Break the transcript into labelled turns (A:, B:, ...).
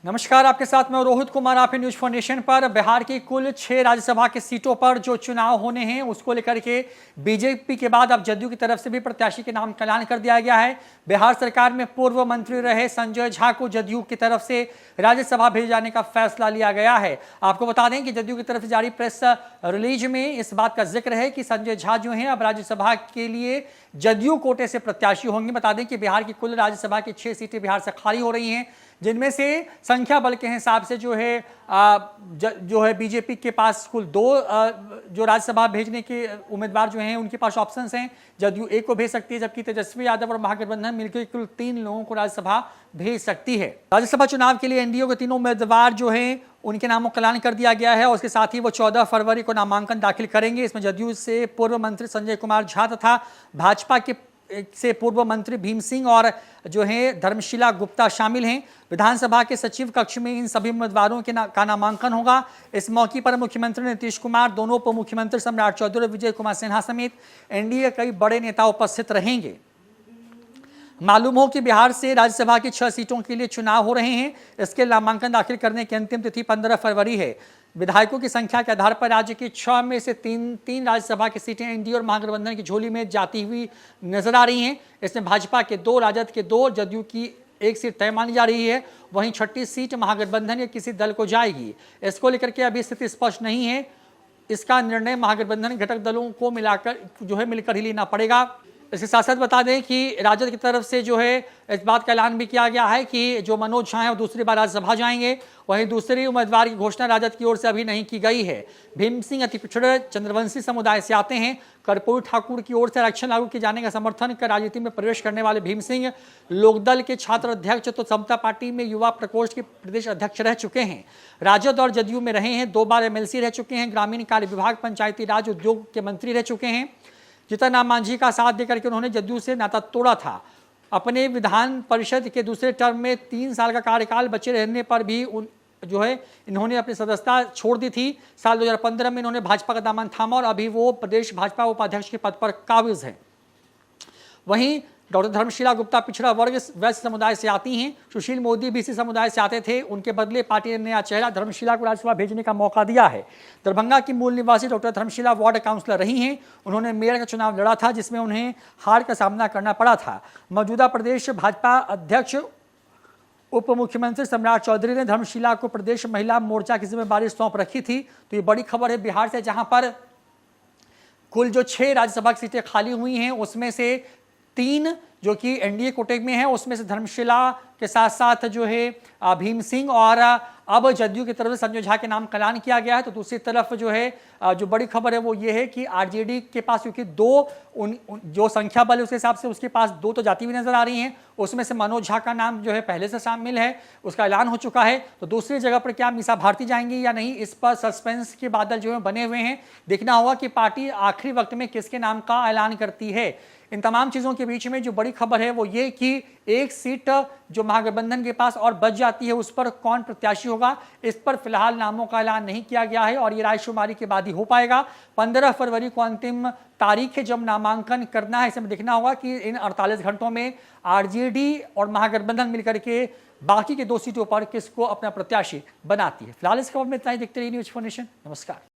A: नमस्कार, आपके साथ मैं रोहित कुमार। आप न्यूज फाउंडेशन पर बिहार की कुल 6 राज्यसभा की सीटों पर जो चुनाव होने हैं उसको लेकर के बीजेपी के बाद अब जदयू की तरफ से भी प्रत्याशी के नाम का ऐलान कर दिया गया है। बिहार सरकार में पूर्व मंत्री रहे संजय झा को जदयू की तरफ से राज्यसभा भेजे जाने का फैसला लिया गया है। आपको बता दें कि जदयू की तरफ से जारी प्रेस रिलीज में इस बात का जिक्र है कि संजय झा जो हैं अब राज्यसभा के लिए जदयू कोटे से प्रत्याशी होंगे। बता दें कि बिहार की कुल राज्यसभा की 6 सीटें बिहार से खाली हो रही हैं, जिनमें से संख्या बल के हिसाब से जो है बीजेपी के पास कुल 2 जो राज्यसभा भेजने के उम्मीदवार जो हैं उनके पास ऑप्शंस हैं। जदयू एक को भेज सकती है, जबकि तेजस्वी यादव और महागठबंधन मिलकर कुल 3 लोगों को राज्यसभा भेज सकती है। राज्यसभा चुनाव के लिए एनडीए के तीनों उम्मीदवार जो हैं उनके नामों का ऐलान कर दिया गया है और उसके साथ ही वो 14 फरवरी को नामांकन दाखिल करेंगे। इसमें जदयू से पूर्व मंत्री संजय कुमार झा तथा भाजपा के से पूर्व मंत्री भीम सिंह और जो है धर्मशिला गुप्ता शामिल हैं। विधानसभा के सचिव कक्ष में इन सभी उम्मीदवारों का नामांकन होगा। इस मौके पर मुख्यमंत्री नीतीश कुमार, दोनों उप मुख्यमंत्री सम्राट चौधरी, विजय कुमार सिन्हा समेत एनडीए के कई बड़े नेता उपस्थित रहेंगे। मालूम हो कि बिहार से राज्यसभा की 6 सीटों के लिए चुनाव हो रहे हैं। इसके नामांकन दाखिल करने की अंतिम तिथि 15 फरवरी है। विधायकों की संख्या के आधार पर राज्य की 6 में से 3 राज्यसभा की सीटें एनडीए और महागठबंधन की झोली में जाती हुई नजर आ रही हैं। इसमें भाजपा के 2, राजद के 2, जदयू की 1 सीट तय मानी जा रही है। वहीं 6ठी सीट महागठबंधन के किसी दल को जाएगी। इसको लेकर के अभी स्थिति स्पष्ट नहीं है। इसका निर्णय महागठबंधन घटक दलों को मिलकर ही लेना पड़ेगा। इसके साथ साथ बता दें कि राजद की तरफ से जो है इस बात का ऐलान भी किया गया है कि जो मनोज झा हैं वो दूसरी बार राज्यसभा जाएंगे। वहीं दूसरी उम्मीदवार की घोषणा राजद की ओर से अभी नहीं की गई है। भीम सिंह अति पिछड़े चंद्रवंशी समुदाय से आते हैं। कर्पूरी ठाकुर की ओर से आरक्षण लागू किए जाने का समर्थन कर राजनीति में प्रवेश करने वाले भीम सिंह लोकदल के छात्र अध्यक्ष तो समता पार्टी में युवा प्रकोष्ठ के प्रदेश अध्यक्ष रह चुके हैं। राजद और जदयू में रहे हैं। 2 बार एमएलसी रह चुके हैं। ग्रामीण कार्य विभाग, पंचायती राज, उद्योग के मंत्री रह चुके हैं। जीतन राम मांझी का साथ देकर के उन्होंने जदयू से नाता तोड़ा था। अपने विधान परिषद के दूसरे टर्म में 3 साल का कार्यकाल बचे रहने पर भी इन्होंने अपनी सदस्यता छोड़ दी थी। साल 2015 में इन्होंने भाजपा का दामन थामा और अभी वो प्रदेश भाजपा उपाध्यक्ष के पद पर काबिज हैं। वहीं डॉक्टर धर्मशिला गुप्ता पिछड़ा वर्ग वैश्य समुदाय से आती हैं। सुशील मोदी बीसी समुदाय से आते थे। उनके बदले पार्टी ने नया चेहरा धर्मशिला को राज्यसभा भेजने का मौका दिया है। दरभंगा की मूल निवासी डॉक्टर धर्मशिला वार्ड काउंसलर रही हैं। उन्होंने मेयर का चुनाव लड़ा था, जिसमें उन्हें हार का सामना करना पड़ा था। मौजूदा प्रदेश भाजपा अध्यक्ष उप मुख्यमंत्री सम्राट चौधरी ने धर्मशिला को प्रदेश महिला मोर्चा की जिम्मेदारी सौंप रखी थी। तो ये बड़ी खबर है बिहार से, जहां पर कुल जो 6 राज्यसभा की सीटें खाली हुई हैं उसमें से 3 जो कि एनडीए कोटे में है, उसमें से धर्मशिला के साथ साथ जो है भीम सिंह और अब जदयू की तरफ से संजय झा के नाम का ऐलान किया गया है। तो दूसरी तरफ जो बड़ी खबर है वो ये है कि आरजेडी के पास क्योंकि 2 जो संख्या बल है उसके हिसाब से उसके पास 2 तो जाती हुई नजर आ रही हैं। उसमें से मनोज झा का नाम जो है पहले से शामिल है, उसका ऐलान हो चुका है। तो दूसरी जगह पर क्या मीसा भारती जाएंगी या नहीं, इस पर सस्पेंस के बादल जो है बने हुए हैं। देखना होगा कि पार्टी आखिरी वक्त में किसके नाम का ऐलान करती है। इन तमाम चीज़ों के बीच में जो बड़ी खबर है वो ये कि 1 सीट जो महागठबंधन के पास और बच जाती है उस पर कौन प्रत्याशी होगा, इस पर फिलहाल नामों का ऐलान नहीं किया गया है और ये रायशुमारी के बाद ही हो पाएगा। 15 फरवरी को अंतिम तारीख है जब नामांकन करना है। इसमें देखना होगा कि इन 48 घंटों में आरजेडी और महागठबंधन मिलकर के बाकी के 2 सीटों पर किसको अपना प्रत्याशी बनाती है। फिलहाल इस खबर में इतना ही। देखते रहिए न्यूज फाउंडेशन। नमस्कार।